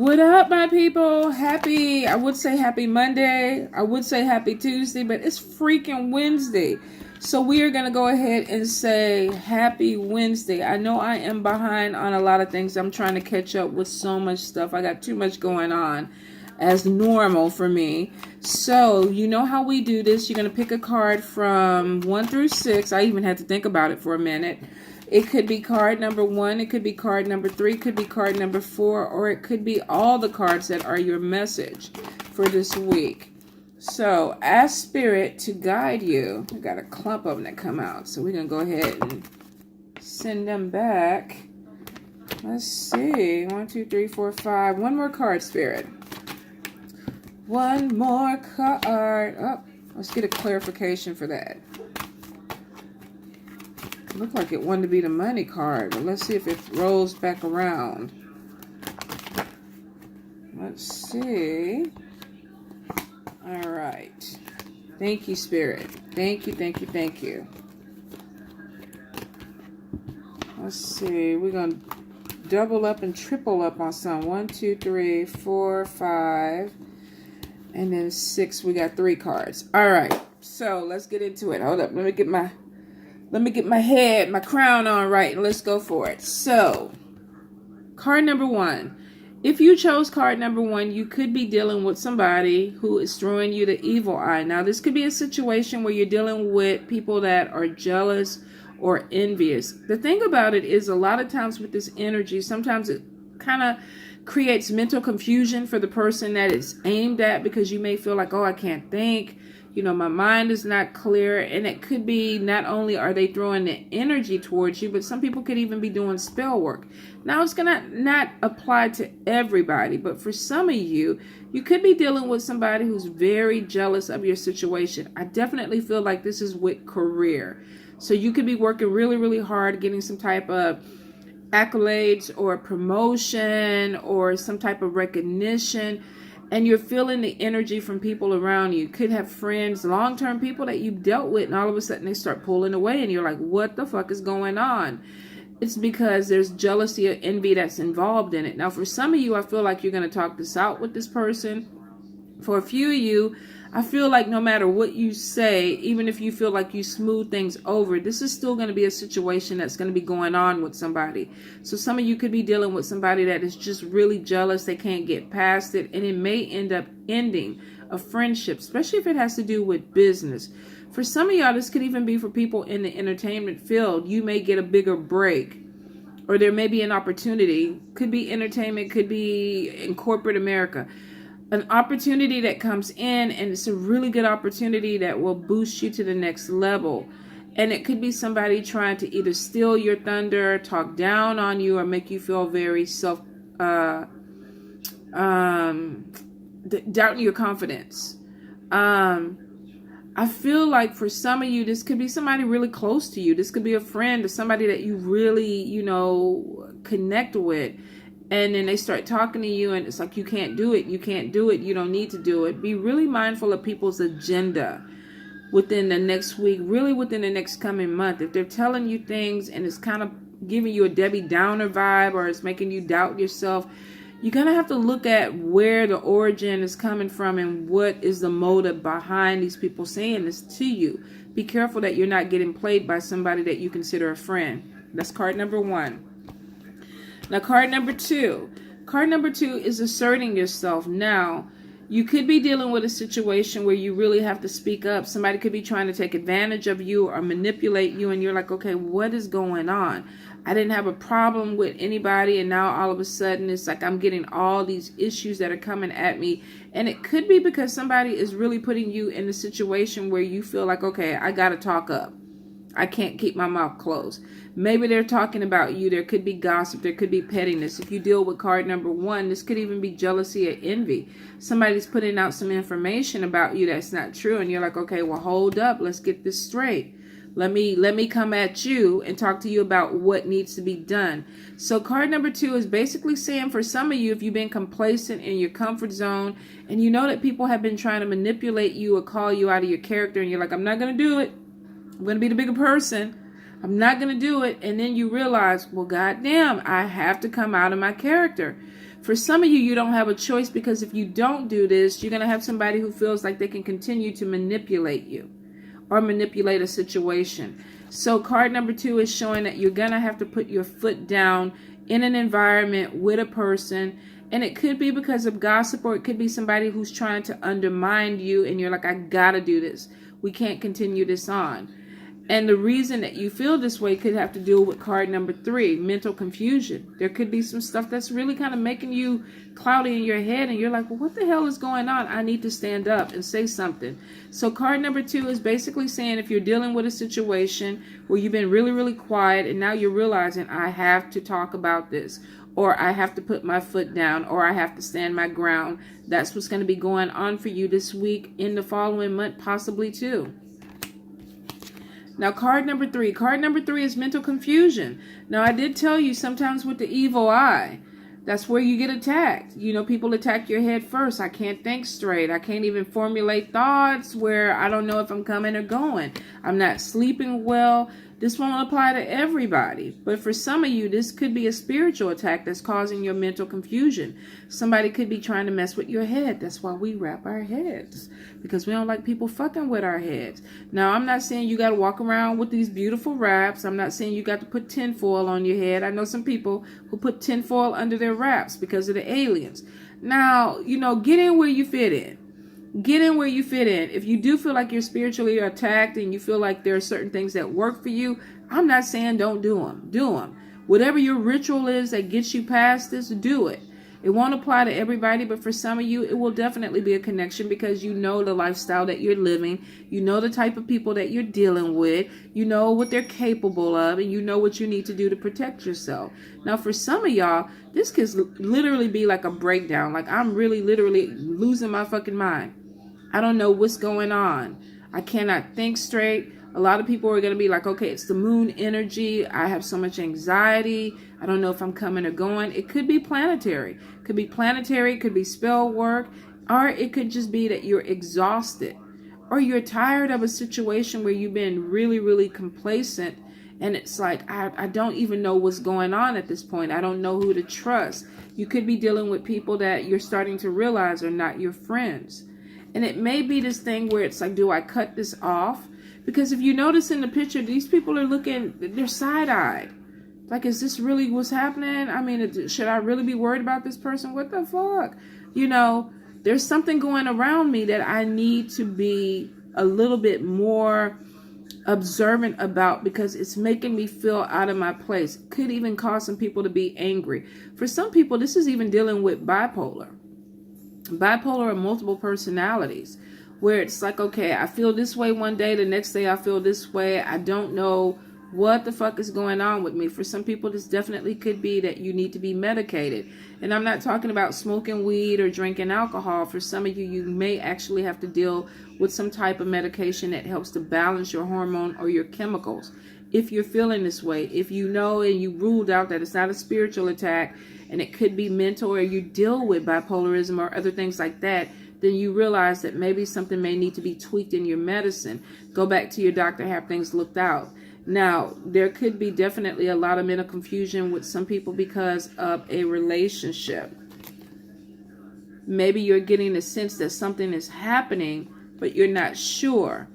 What up, my people? I would say happy Monday. I would say happy Tuesday, but it's freaking Wednesday. So we are going to go ahead and say happy Wednesday. I know I am behind on a lot of things. I'm trying to catch up with so much stuff. I got too much going on as normal for me. So you know how we do this. You're going to pick a card from 1 through 6. I even had to think about it for a minute. It could be card number 1, it could be card number 3, it could be card number 4, or it could be all the cards that are your message for this week. So ask Spirit to guide you. I got a clump of them that come out, so we're going to go ahead and send them back. Let's see. 1, 2, 3, 4, 5. One more card, Spirit. One more card. Oh, let's get a clarification for that. Looked like it wanted to be the money card, but let's see if it rolls back around. Let's see. All right. Thank you, Spirit. Thank you, thank you, thank you. Let's see. We're going to double up and triple up on some. 1, 2, 3, 4, 5. And then 6. We got 3 cards. All right. So let's get into it. Hold up. Let me get my crown on right, and let's go for it. So, card number 1. If you chose card number 1, you could be dealing with somebody who is throwing you the evil eye. Now, this could be a situation where you're dealing with people that are jealous or envious. The thing about it is, a lot of times with this energy, sometimes it kind of creates mental confusion for the person that it's aimed at, because you may feel like, oh, I can't think. My mind is not clear, and it could be not only are they throwing the energy towards you, but some people could even be doing spell work. Now, it's going to not apply to everybody, but for some of you, you could be dealing with somebody who's very jealous of your situation. I definitely feel like this is with career. So you could be working really, really hard, getting some type of accolades or promotion or some type of recognition, and you're feeling the energy from people around you. Could have friends, long-term people that you've dealt with, and all of a sudden they start pulling away, and you're like, what the fuck is going on? It's because there's jealousy or envy that's involved in it. Now, for some of you, I feel like you're going to talk this out with this person. For a few of you, I feel like no matter what you say, even if you feel like you smooth things over, this is still going to be a situation that's going to be going on with somebody. So some of you could be dealing with somebody that is just really jealous. They can't get past it, and it may end up ending a friendship, especially if it has to do with business. For some of y'all, this could even be for people in the entertainment field. You may get a bigger break, or there may be an opportunity. Could be entertainment, could be in corporate America. An opportunity that comes in, and it's a really good opportunity that will boost you to the next level. And it could be somebody trying to either steal your thunder, talk down on you, or make you feel very doubting your confidence. I feel like for some of you, this could be somebody really close to you. This could be a friend or somebody that you really, connect with. And then they start talking to you, and it's like, you can't do it. You can't do it. You don't need to do it. Be really mindful of people's agenda within the next week, really within the next coming month. If they're telling you things and it's kind of giving you a Debbie Downer vibe, or it's making you doubt yourself, you're going to have to look at where the origin is coming from and what is the motive behind these people saying this to you. Be careful that you're not getting played by somebody that you consider a friend. That's card number 1. Now, card number 2. Card number 2 is asserting yourself. Now, you could be dealing with a situation where you really have to speak up. Somebody could be trying to take advantage of you or manipulate you, and you're like, okay, what is going on? I didn't have a problem with anybody, and now all of a sudden it's like I'm getting all these issues that are coming at me. And it could be because somebody is really putting you in a situation where you feel like, okay, I got to talk up. I can't keep my mouth closed. Maybe they're talking about you. There could be gossip. There could be pettiness. If you deal with card number 1, this could even be jealousy or envy. Somebody's putting out some information about you that's not true, and you're like, okay, well, hold up. Let's get this straight. Let me come at you and talk to you about what needs to be done. So card number 2 is basically saying, for some of you, if you've been complacent in your comfort zone, and you know that people have been trying to manipulate you or call you out of your character, and you're like, I'm not going to do it. I'm going to be the bigger person. I'm not going to do it. And then you realize, well, goddamn, I have to come out of my character. For some of you, you don't have a choice, because if you don't do this, you're going to have somebody who feels like they can continue to manipulate you or manipulate a situation. So card number 2 is showing that you're going to have to put your foot down in an environment with a person. And it could be because of gossip, or it could be somebody who's trying to undermine you. And you're like, I got to do this. We can't continue this on. And the reason that you feel this way could have to do with card number 3, mental confusion. There could be some stuff that's really kind of making you cloudy in your head, and you're like, well, what the hell is going on? I need to stand up and say something. So card number 2 is basically saying, if you're dealing with a situation where you've been really, really quiet, and now you're realizing, I have to talk about this, or I have to put my foot down, or I have to stand my ground. That's what's going to be going on for you this week, in the following month, possibly too. Now, card number 3. Card number 3 is mental confusion. Now, I did tell you sometimes with the evil eye, that's where you get attacked. You know, people attack your head first. I can't think straight. I can't even formulate thoughts where I don't know if I'm coming or going. I'm not sleeping well. This won't apply to everybody. But for some of you, this could be a spiritual attack that's causing your mental confusion. Somebody could be trying to mess with your head. That's why we wrap our heads, because we don't like people fucking with our heads. Now, I'm not saying you got to walk around with these beautiful wraps. I'm not saying you got to put tinfoil on your head. I know some people who put tinfoil under their wraps because of the aliens. Now, you know, get in where you fit in. Get in where you fit in. If you do feel like you're spiritually attacked and you feel like there are certain things that work for you, I'm not saying don't do them. Do them. Whatever your ritual is that gets you past this, do it. It won't apply to everybody, but for some of you, it will definitely be a connection, because you know the lifestyle that you're living. You know the type of people that you're dealing with. You know what they're capable of, and you know what you need to do to protect yourself. Now, for some of y'all, this could literally be like a breakdown. Like, I'm really literally losing my fucking mind. I don't know what's going on. I cannot think straight. A lot of people are going to be like, okay, it's the moon energy. I have so much anxiety. I don't know if I'm coming or going. It could be planetary. It could be planetary. It could be spell work. Or it could just be that you're exhausted. Or you're tired of a situation where you've been really, really complacent. And it's like, I don't even know what's going on at this point. I don't know who to trust. You could be dealing with people that you're starting to realize are not your friends. And it may be this thing where it's like, do I cut this off? Because if you notice in the picture, these people are looking, they're side-eyed. Like, is this really what's happening? I mean, should I really be worried about this person? What the fuck? You know, there's something going around me that I need to be a little bit more observant about, because it's making me feel out of my place. Could even cause some people to be angry. For some people, this is even dealing with bipolar. Bipolar or multiple personalities, where it's like, okay, I feel this way one day, the next day I feel this way. I don't know what the fuck is going on with me. For some people, this definitely could be that you need to be medicated. And I'm not talking about smoking weed or drinking alcohol. For some of you, you may actually have to deal with some type of medication that helps to balance your hormone or your chemicals. If you're feeling this way, if you know and you ruled out that it's not a spiritual attack and it could be mental, or you deal with bipolarism or other things like that, then you realize that maybe something may need to be tweaked in your medicine. Go back to your doctor, have things looked out. Now, there could be definitely a lot of mental confusion with some people because of a relationship. Maybe you're getting the sense that something is happening, but you're not sure.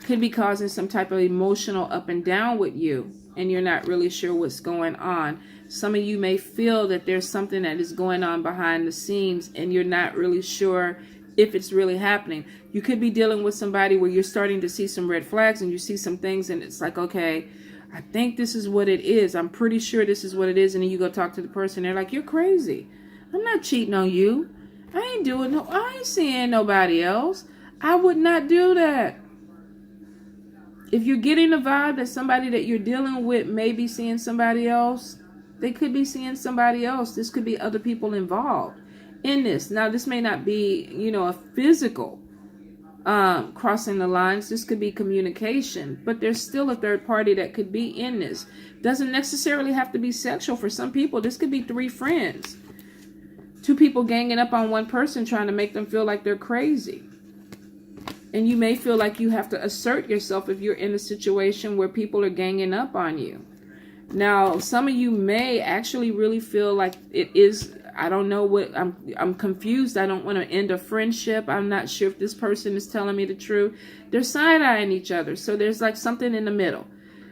Could be causing some type of emotional up and down with you, and you're not really sure what's going on. Some of you may feel that there's something that is going on behind the scenes, and you're not really sure if it's really happening. You could be dealing with somebody where you're starting to see some red flags, and you see some things, and it's like, okay, I think this is what it is. I'm pretty sure this is what it is. And then you go talk to the person. They're like, you're crazy. I'm not cheating on you. I ain't seeing nobody else. I would not do that. If you're getting the vibe that somebody that you're dealing with may be seeing somebody else, they could be seeing somebody else. This could be other people involved in this. Now, this may not be, a physical crossing the lines. This could be communication, but there's still a third party that could be in this. Doesn't necessarily have to be sexual. For some people, this could be 3 friends. 2 people ganging up on one person trying to make them feel like they're crazy. And you may feel like you have to assert yourself if you're in a situation where people are ganging up on you. Now, some of you may actually really feel like it is, I don't know what, I'm confused. I don't want to end a friendship. I'm not sure if this person is telling me the truth. They're side-eyeing each other. So there's like something in the middle.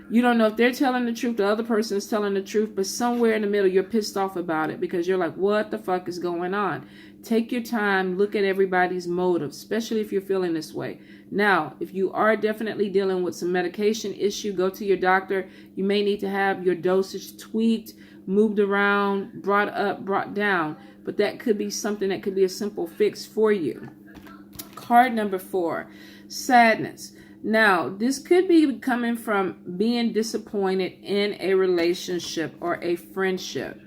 You don't know if they're telling the truth, the other person is telling the truth, but somewhere in the middle you're pissed off about it because you're like, what the fuck is going on? Take your time, look at everybody's motives, especially if you're feeling this way. Now, if you are definitely dealing with some medication issue, go to your doctor. You may need to have your dosage tweaked, moved around, brought up, brought down, but that could be something that could be a simple fix for you. Card number 4, sadness. Now, this could be coming from being disappointed in a relationship or a friendship.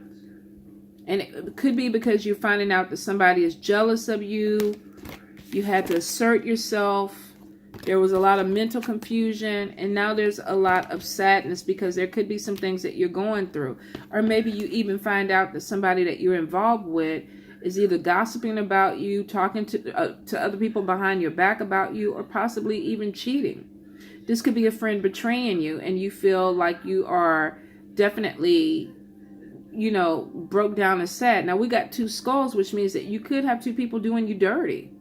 And it could be because you're finding out that somebody is jealous of you. You had to assert yourself. There was a lot of mental confusion. And now there's a lot of sadness because there could be some things that you're going through. Or maybe you even find out that somebody that you're involved with is either gossiping about you, talking to other people behind your back about you, or possibly even cheating. This could be a friend betraying you, and you feel like you are definitely, broke down and sad. Now, we got 2 skulls, which means that you could have 2 people doing you dirty.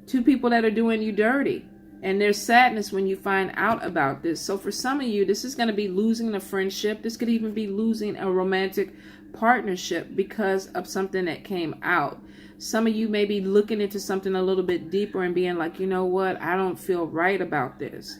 2 people that are doing you dirty. And there's sadness when you find out about this. So for some of you, this is going to be losing a friendship. This could even be losing a romantic partnership because of something that came out. Some of you may be looking into something a little bit deeper and being like, you know what, I don't feel right about this.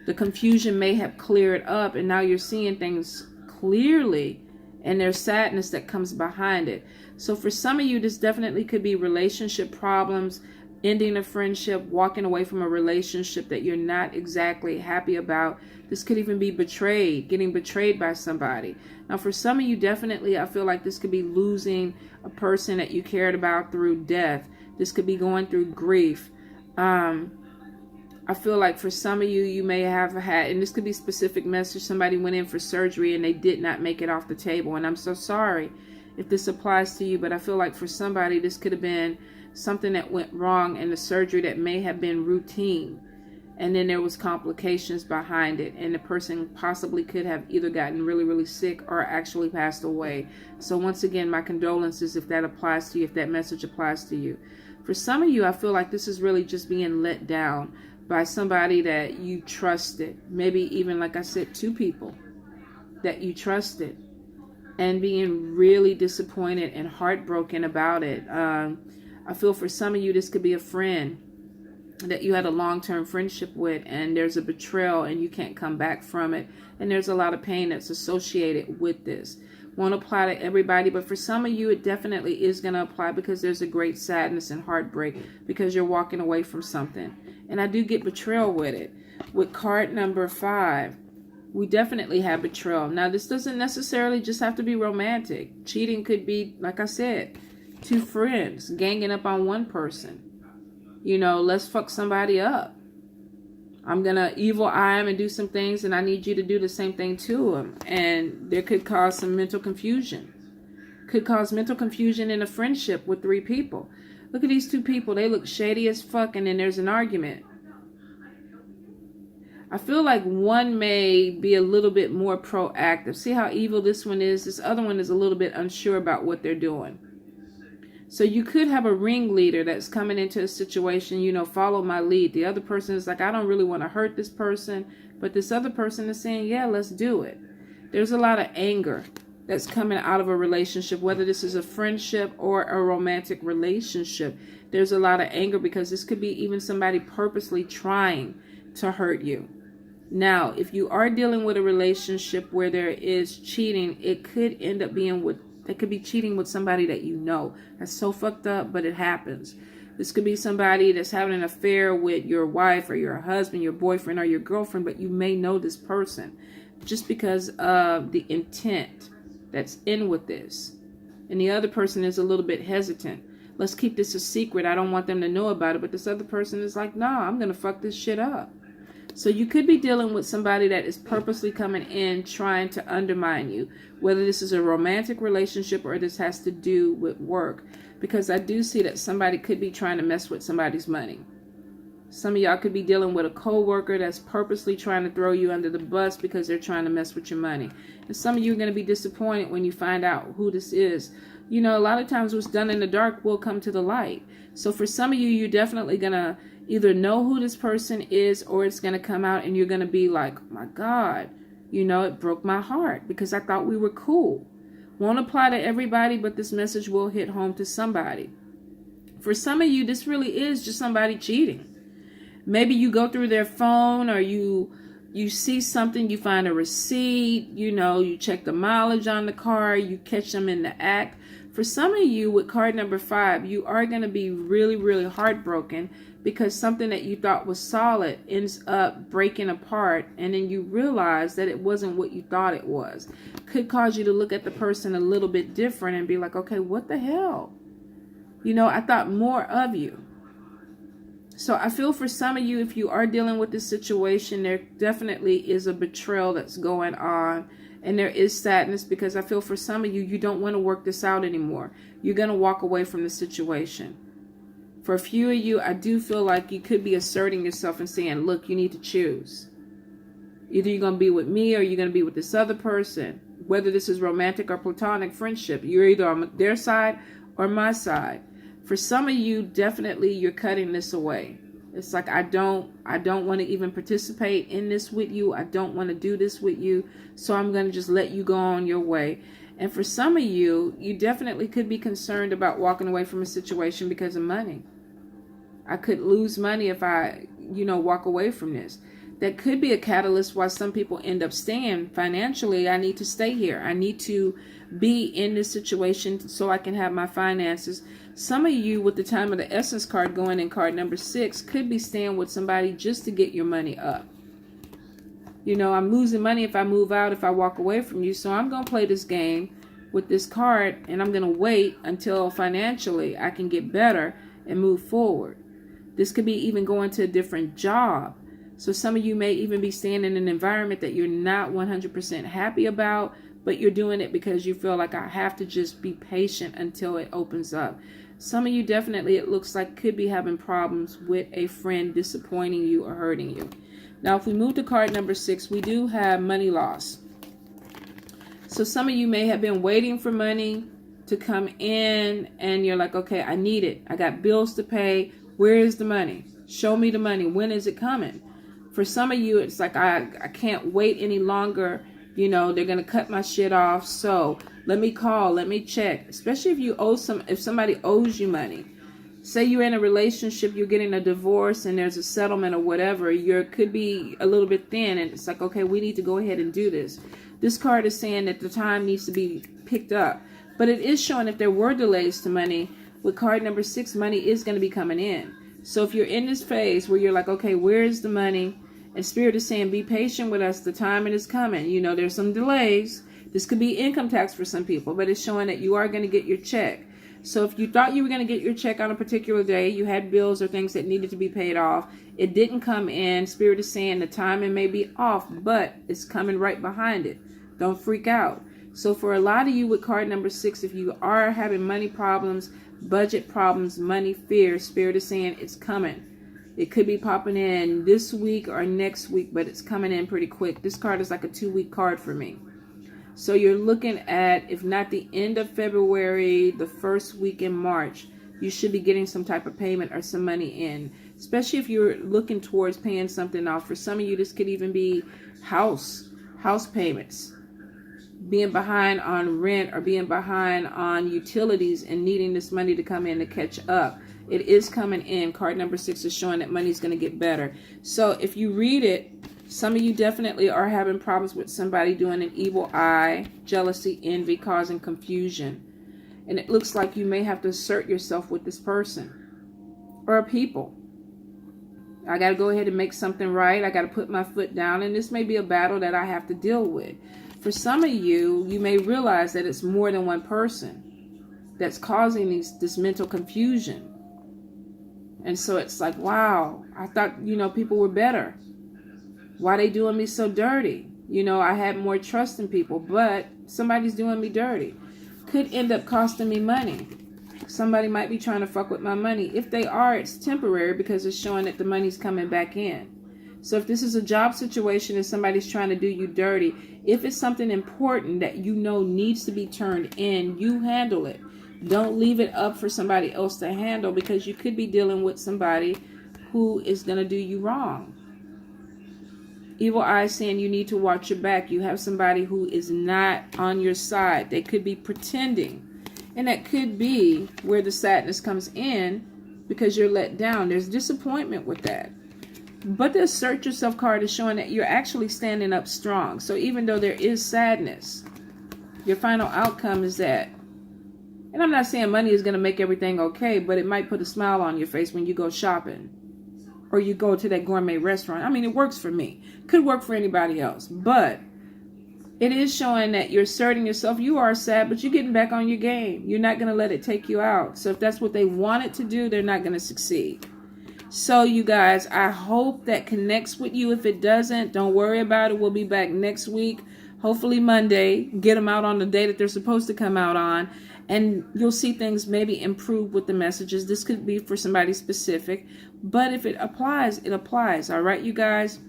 The confusion may have cleared up and now you're seeing things clearly, and there's sadness that comes behind it. So for some of you, this definitely could be relationship problems, ending a friendship, walking away from a relationship that you're not exactly happy about. This could even be betrayed, getting betrayed by somebody. Now, for some of you, definitely, I feel like this could be losing a person that you cared about through death. This could be going through grief. I feel like for some of you, you may have had, and this could be specific message, somebody went in for surgery and they did not make it off the table. And I'm so sorry if this applies to you, but I feel like for somebody, this could have been something that went wrong in the surgery that may have been routine. And then there was complications behind it. And the person possibly could have either gotten really, really sick or actually passed away. So once again, my condolences if that applies to you, if that message applies to you. For some of you, I feel like this is really just being let down by somebody that you trusted. Maybe even, like I said, 2 people that you trusted. And being really disappointed and heartbroken about it. I feel for some of you, this could be a friend that you had a long-term friendship with, and there's a betrayal and you can't come back from it. And there's a lot of pain that's associated with this. Won't apply to everybody, but for some of you, it definitely is going to apply because there's a great sadness and heartbreak because you're walking away from something. And I do get betrayal with it. With card number 5, we definitely have betrayal. Now, this doesn't necessarily just have to be romantic. Cheating could be, like I said, 2 friends ganging up on one person. Let's fuck somebody up. I'm going to evil eye him and do some things, and I need you to do the same thing to him. And there could cause some mental confusion. Could cause mental confusion in a friendship with 3 people. Look at these 2 people. They look shady as fuck, and then there's an argument. I feel like one may be a little bit more proactive. See how evil this one is? This other one is a little bit unsure about what they're doing. So you could have a ringleader that's coming into a situation, follow my lead. The other person is like, I don't really want to hurt this person. But this other person is saying, yeah, let's do it. There's a lot of anger that's coming out of a relationship, whether this is a friendship or a romantic relationship. There's a lot of anger because this could be even somebody purposely trying to hurt you. Now, if you are dealing with a relationship where there is cheating, it could end up being that could be cheating with somebody that you know. That's so fucked up, but it happens. This could be somebody that's having an affair with your wife or your husband, your boyfriend or your girlfriend, but you may know this person just because of the intent that's in with this. And the other person is a little bit hesitant. Let's keep this a secret. I don't want them to know about it. But this other person is like, nah, I'm going to fuck this shit up. So you could be dealing with somebody that is purposely coming in trying to undermine you, whether this is a romantic relationship or this has to do with work, because I do see that somebody could be trying to mess with somebody's money. Some of y'all could be dealing with a coworker that's purposely trying to throw you under the bus because they're trying to mess with your money. And some of you are going to be disappointed when you find out who this is. You know, a lot of times what's done in the dark will come to the light. So for some of you, you're definitely going to either know who this person is, or it's going to come out and you're going to be like, oh my God, you know, it broke my heart because I thought we were cool. Won't apply to everybody, but this message will hit home to somebody. For some of you, this really is just somebody cheating. Maybe you go through their phone, or you see something, you find a receipt, you know, you check the mileage on the car, you catch them in the act. For some of you with card number 5, you are going to be really, really heartbroken because something that you thought was solid ends up breaking apart, and then you realize that it wasn't what you thought it was. Could cause you to look at the person a little bit different and be like, okay, what the hell? You know, I thought more of you. So I feel for some of you, if you are dealing with this situation, there definitely is a betrayal that's going on. And there is sadness because I feel for some of you, you don't want to work this out anymore. You're going to walk away from the situation. For a few of you, I do feel like you could be asserting yourself and saying, look, you need to choose. Either you're going to be with me or you're going to be with this other person. Whether this is romantic or platonic friendship, you're either on their side or my side. For some of you, definitely you're cutting this away. It's like, I don't want to even participate in this with you. I don't want to do this with you. So I'm going to just let you go on your way. And for some of you, you definitely could be concerned about walking away from a situation because of money. I could lose money if I, walk away from this. That could be a catalyst why some people end up staying. Financially, I need to stay here. I need to be in this situation so I can have my finances. Some of you with the Time of the Essence card going in card number 6 could be staying with somebody just to get your money up. You know, I'm losing money if I move out, if I walk away from you. So I'm going to play this game with this card, and I'm going to wait until financially I can get better and move forward. This could be even going to a different job. So some of you may even be staying in an environment that you're not 100% happy about, but you're doing it because you feel like I have to just be patient until it opens up. Some of you definitely, it looks like, could be having problems with a friend disappointing you or hurting you. Now, if we move to card number 6, we do have money loss. So some of you may have been waiting for money to come in, and you're like, okay, I need it. I got bills to pay. Where is the money? Show me the money. When is it coming? For some of you, it's like, I can't wait any longer. You know, they're going to cut my shit off. So let me call, let me check. Especially if you owe if somebody owes you money. Say you're in a relationship, you're getting a divorce and there's a settlement or whatever. You could be a little bit thin and it's like, okay, we need to go ahead and do this. This card is saying that the time needs to be picked up. But it is showing if there were delays to money, with card number 6, money is going to be coming in. So if you're in this phase where you're like, okay, where is the money? And Spirit is saying, be patient with us. The time it is coming. You know, there's some delays. This could be income tax for some people, but it's showing that you are going to get your check. So if you thought you were going to get your check on a particular day, you had bills or things that needed to be paid off, it didn't come in. Spirit is saying the timing may be off, but it's coming right behind it. Don't freak out. So for a lot of you with card number 6, if you are having money problems, budget problems, money fear, Spirit is saying it's coming. It could be popping in this week or next week, but it's coming in pretty quick. This card is like a 2-week card for me. So you're looking at, if not the end of February, the first week in March, you should be getting some type of payment or some money in. Especially if you're looking towards paying something off. For some of you, this could even be house payments. Being behind on rent or being behind on utilities and needing this money to come in to catch up. It is coming in. Card number 6 is showing that money is going to get better. So if you read it, some of you definitely are having problems with somebody doing an evil eye, jealousy, envy, causing confusion. And it looks like you may have to assert yourself with this person or people. I got to go ahead and make something right. I got to put my foot down. And this may be a battle that I have to deal with. For some of you, you may realize that it's more than one person that's causing this mental confusion. And so it's like, wow, I thought, people were better. Why they doing me so dirty? I had more trust in people, but somebody's doing me dirty. Could end up costing me money. Somebody might be trying to fuck with my money. If they are, it's temporary because it's showing that the money's coming back in. So if this is a job situation and somebody's trying to do you dirty, if it's something important that needs to be turned in, you handle it. Don't leave it up for somebody else to handle, because you could be dealing with somebody who is going to do you wrong. Evil eye saying you need to watch your back. You have somebody who is not on your side. They could be pretending. And that could be where the sadness comes in, because you're let down. There's disappointment with that. But the assert yourself card is showing that you're actually standing up strong. So even though there is sadness, your final outcome is that, and I'm not saying money is going to make everything okay, but it might put a smile on your face when you go shopping or you go to that gourmet restaurant. I mean, it works for me. Could work for anybody else. But it is showing that you're asserting yourself. You are sad, but you're getting back on your game. You're not going to let it take you out. So if that's what they wanted to do, they're not going to succeed. So you guys, I hope that connects with you. If it doesn't, don't worry about it. We'll be back next week, hopefully Monday. Get them out on the day that they're supposed to come out on. And you'll see things maybe improve with the messages. This could be for somebody specific. But if it applies, it applies. All right, you guys.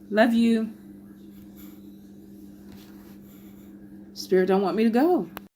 Love you. Spirit don't want me to go.